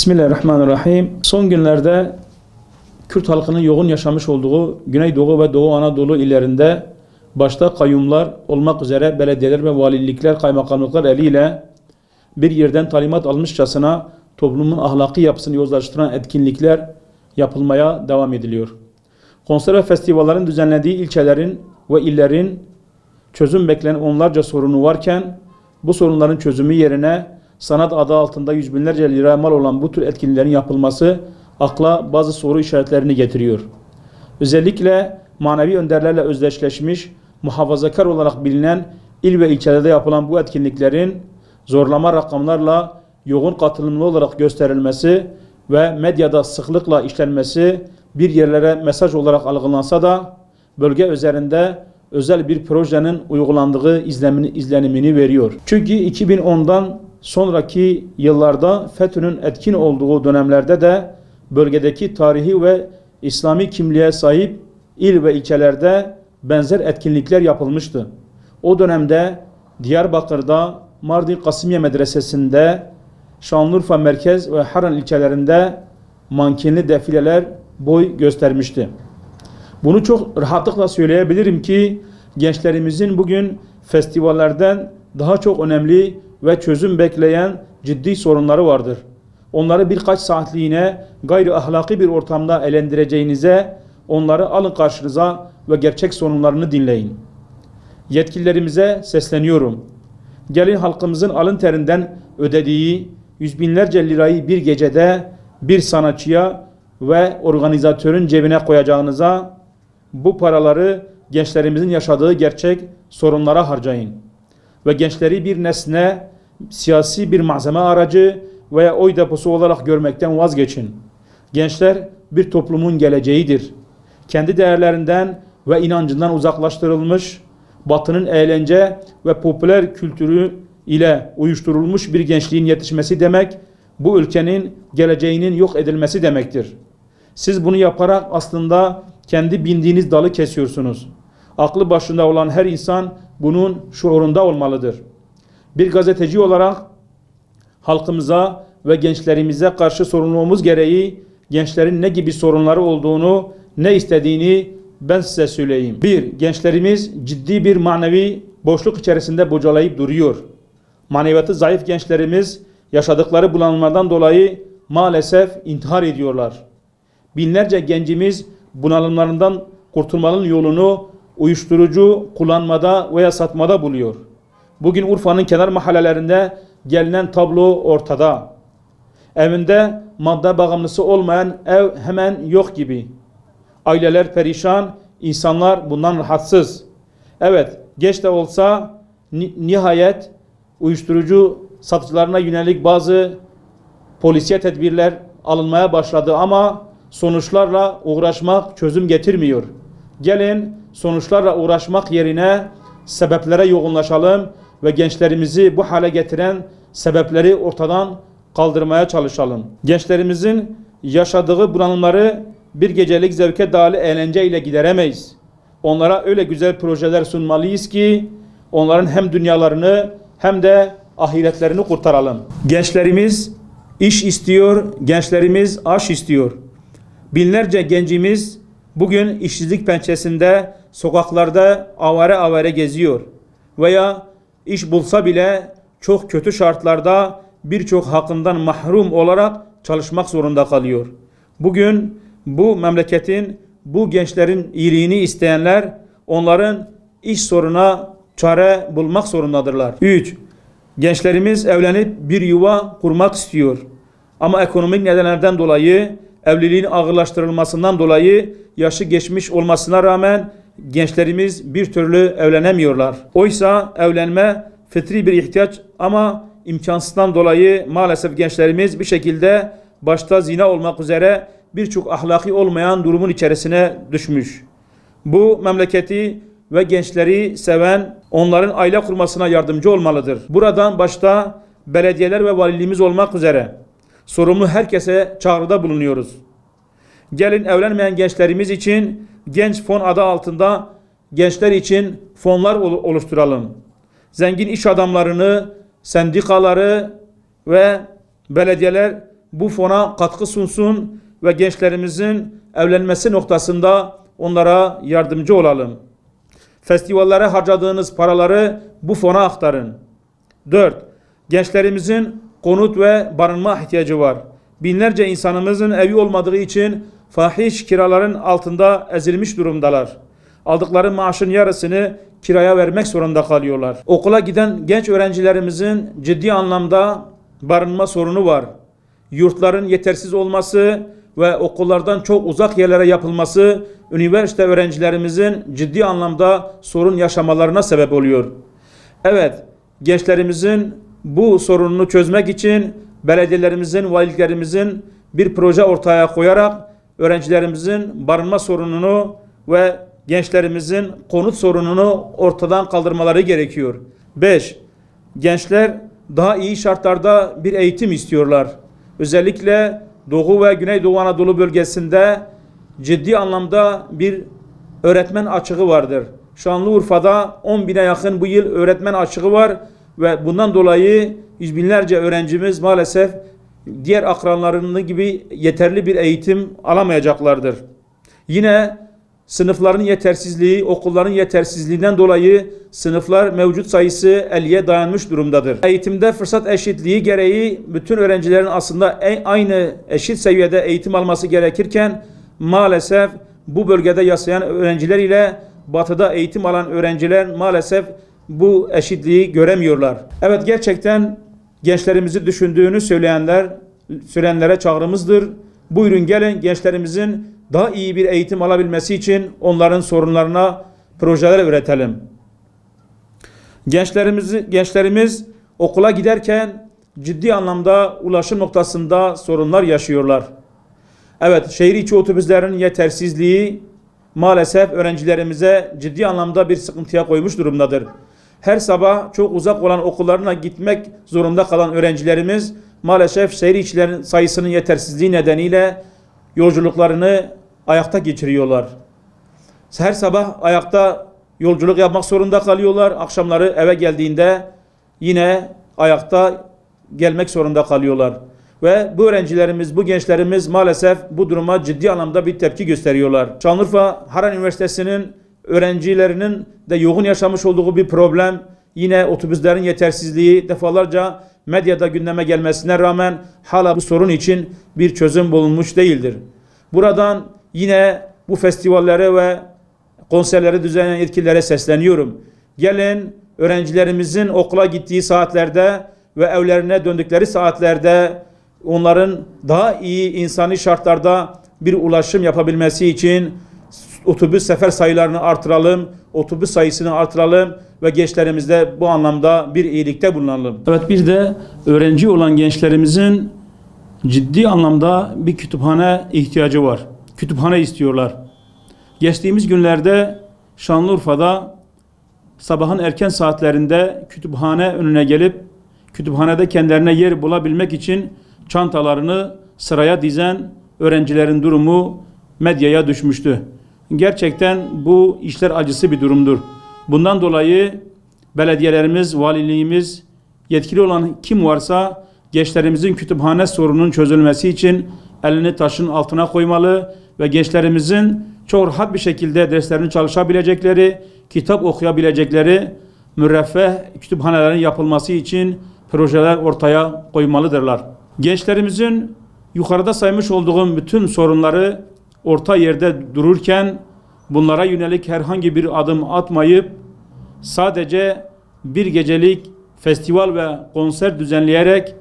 Bismillahirrahmanirrahim. Son günlerde Kürt halkının yoğun yaşamış olduğu Güneydoğu ve Doğu Anadolu illerinde başta kayyumlar olmak üzere belediyeler ve valilikler, kaymakamlıklar eliyle bir yerden talimat almışçasına toplumun ahlaki yapısını yozlaştıran etkinlikler yapılmaya devam ediliyor. Konser ve festivallerin düzenlediği ilçelerin ve illerin çözüm beklenen onlarca sorunu varken bu sorunların çözümü yerine sanat adı altında yüz binlerce lira mal olan bu tür etkinliklerin yapılması akla bazı soru işaretlerini getiriyor. Özellikle manevi önderlerle özdeşleşmiş, muhafazakar olarak bilinen il ve ilçelerde yapılan bu etkinliklerin zorlama rakamlarla yoğun katılımlı olarak gösterilmesi ve medyada sıklıkla işlenmesi bir yerlere mesaj olarak algılansa da bölge üzerinde özel bir projenin uygulandığı izlenimini veriyor. Çünkü 2010'dan sonraki yıllarda FETÖ'nün etkin olduğu dönemlerde de bölgedeki tarihi ve İslami kimliğe sahip il ve ilçelerde benzer etkinlikler yapılmıştı. O dönemde Diyarbakır'da Mardin Kasimiye Medresesi'nde, Şanlıurfa Merkez ve Haran ilçelerinde mankenli defileler boy göstermişti. Bunu çok rahatlıkla söyleyebilirim ki gençlerimizin bugün festivallerden daha çok önemli ve çözüm bekleyen ciddi sorunları vardır. Onları birkaç saatliğine gayri ahlaki bir ortamda eğlendireceğinize, onları alın karşınıza ve gerçek sorunlarını dinleyin. Yetkililerimize sesleniyorum. Gelin halkımızın alın terinden ödediği yüz binlerce lirayı bir gecede bir sanatçıya ve organizatörün cebine koyacağınıza bu paraları gençlerimizin yaşadığı gerçek sorunlara harcayın. Ve gençleri bir nesne, siyasi bir malzeme aracı veya oy deposu olarak görmekten vazgeçin. Gençler bir toplumun geleceğidir. Kendi değerlerinden ve inancından uzaklaştırılmış, Batı'nın eğlence ve popüler kültürü ile uyuşturulmuş bir gençliğin yetişmesi demek, bu ülkenin geleceğinin yok edilmesi demektir. Siz bunu yaparak aslında kendi bindiğiniz dalı kesiyorsunuz. Aklı başında olan her insan bunun şuurunda olmalıdır. Bir gazeteci olarak halkımıza ve gençlerimize karşı sorumluluğumuz gereği gençlerin ne gibi sorunları olduğunu, ne istediğini ben size söyleyeyim. 1. Gençlerimiz ciddi bir manevi boşluk içerisinde bocalayıp duruyor. Maneviyatı zayıf gençlerimiz yaşadıkları bunalımlardan dolayı maalesef intihar ediyorlar. Binlerce gencimiz bunalımlarından kurtulmanın yolunu uyuşturucu kullanmada veya satmada buluyor. Bugün Urfa'nın kenar mahallelerinde gelinen tablo ortada. Evinde madde bağımlısı olmayan ev hemen yok gibi. Aileler perişan, insanlar bundan rahatsız. Evet, geç de olsa nihayet uyuşturucu satıcılarına yönelik bazı polisiye tedbirler alınmaya başladı ama sonuçlarla uğraşmak çözüm getirmiyor. Gelin sonuçlarla uğraşmak yerine sebeplere yoğunlaşalım ve gençlerimizi bu hale getiren sebepleri ortadan kaldırmaya çalışalım. Gençlerimizin yaşadığı bunalımları bir gecelik zevke dayalı eğlence ile gideremeyiz. Onlara öyle güzel projeler sunmalıyız ki onların hem dünyalarını hem de ahiretlerini kurtaralım. Gençlerimiz iş istiyor, gençlerimiz aş istiyor. Binlerce gencimiz bugün işsizlik pençesinde, sokaklarda avare avare geziyor. Veya iş bulsa bile çok kötü şartlarda birçok hakkından mahrum olarak çalışmak zorunda kalıyor. Bugün bu memleketin, bu gençlerin iyiliğini isteyenler onların iş sorununa çare bulmak zorundadırlar. 3. Gençlerimiz evlenip bir yuva kurmak istiyor. Ama ekonomik nedenlerden dolayı, evliliğin ağırlaştırılmasından dolayı yaşı geçmiş olmasına rağmen gençlerimiz bir türlü evlenemiyorlar. Oysa evlenme fıtri bir ihtiyaç ama imkansızdan dolayı maalesef gençlerimiz bir şekilde başta zina olmak üzere birçok ahlaki olmayan durumun içerisine düşmüş. Bu memleketi ve gençleri seven onların aile kurmasına yardımcı olmalıdır. Buradan başta belediyeler ve valiliğimiz olmak üzere sorumlu herkese çağrıda bulunuyoruz. Gelin evlenmeyen gençlerimiz için genç fon adı altında gençler için fonlar oluşturalım. Zengin iş adamlarını, sendikaları ve belediyeler bu fona katkı sunsun ve gençlerimizin evlenmesi noktasında onlara yardımcı olalım. Festivallere harcadığınız paraları bu fona aktarın. 4. Gençlerimizin konut ve barınma ihtiyacı var. Binlerce insanımızın evi olmadığı için fahiş kiraların altında ezilmiş durumdalar. Aldıkları maaşın yarısını kiraya vermek zorunda kalıyorlar. Okula giden genç öğrencilerimizin ciddi anlamda barınma sorunu var. Yurtların yetersiz olması ve okullardan çok uzak yerlere yapılması üniversite öğrencilerimizin ciddi anlamda sorun yaşamalarına sebep oluyor. Evet, gençlerimizin bu sorununu çözmek için belediyelerimizin, valiliklerimizin bir proje ortaya koyarak öğrencilerimizin barınma sorununu ve gençlerimizin konut sorununu ortadan kaldırmaları gerekiyor. 5. Gençler daha iyi şartlarda bir eğitim istiyorlar. Özellikle Doğu ve Güneydoğu Anadolu bölgesinde ciddi anlamda bir öğretmen açığı vardır. Şanlıurfa'da 10.000'e yakın bu yıl öğretmen açığı var ve bundan dolayı yüz binlerce öğrencimiz maalesef diğer akranlarının gibi yeterli bir eğitim alamayacaklardır. Yine sınıfların yetersizliği, okulların yetersizliğinden dolayı sınıflar mevcut sayısı 50'ye dayanmış durumdadır. Eğitimde fırsat eşitliği gereği bütün öğrencilerin aslında aynı eşit seviyede eğitim alması gerekirken maalesef bu bölgede yaşayan öğrenciler ile batıda eğitim alan öğrenciler maalesef bu eşitliği göremiyorlar. Evet, gerçekten gençlerimizi düşündüğünü söyleyenlere çağrımızdır. Buyurun gelin gençlerimizin daha iyi bir eğitim alabilmesi için onların sorunlarına projeler üretelim. Gençlerimiz okula giderken ciddi anlamda ulaşım noktasında sorunlar yaşıyorlar. Evet, şehir içi otobüslerin yetersizliği maalesef öğrencilerimize ciddi anlamda bir sıkıntıya koymuş durumdadır. Her sabah çok uzak olan okullarına gitmek zorunda kalan öğrencilerimiz maalesef şehir içilerin sayısının yetersizliği nedeniyle yolculuklarını ayakta geçiriyorlar. Her sabah ayakta yolculuk yapmak zorunda kalıyorlar. Akşamları eve geldiğinde yine ayakta gelmek zorunda kalıyorlar. Ve bu öğrencilerimiz, bu gençlerimiz maalesef bu duruma ciddi anlamda bir tepki gösteriyorlar. Şanlıurfa Harran Üniversitesi'nin öğrencilerinin de yoğun yaşamış olduğu bir problem, yine otobüslerin yetersizliği defalarca medyada gündeme gelmesine rağmen hala bu sorun için bir çözüm bulunmuş değildir. Buradan yine bu festivallere ve konserleri düzenleyen yetkililere sesleniyorum. Gelin öğrencilerimizin okula gittiği saatlerde ve evlerine döndükleri saatlerde onların daha iyi insani şartlarda bir ulaşım yapabilmesi için otobüs sefer sayılarını artıralım, otobüs sayısını artıralım ve gençlerimizde bu anlamda bir iyilikte bulunalım. Evet, bir de öğrenci olan gençlerimizin ciddi anlamda bir kütüphane ihtiyacı var. Kütüphane istiyorlar. Geçtiğimiz günlerde Şanlıurfa'da sabahın erken saatlerinde kütüphane önüne gelip kütüphanede kendilerine yer bulabilmek için çantalarını sıraya dizen öğrencilerin durumu medyaya düşmüştü. Gerçekten bu işler acısı bir durumdur. Bundan dolayı belediyelerimiz, valiliğimiz, yetkili olan kim varsa gençlerimizin kütüphane sorununun çözülmesi için elini taşın altına koymalı ve gençlerimizin çok rahat bir şekilde derslerini çalışabilecekleri, kitap okuyabilecekleri müreffeh kütüphanelerin yapılması için projeler ortaya koymalıdırlar. Gençlerimizin yukarıda saymış olduğum bütün sorunları orta yerde dururken bunlara yönelik herhangi bir adım atmayıp sadece bir gecelik festival ve konser düzenleyerek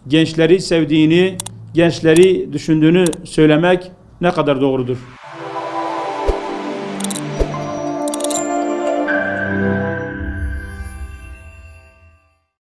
gençleri sevdiğini, gençleri düşündüğünü söylemek ne kadar doğrudur?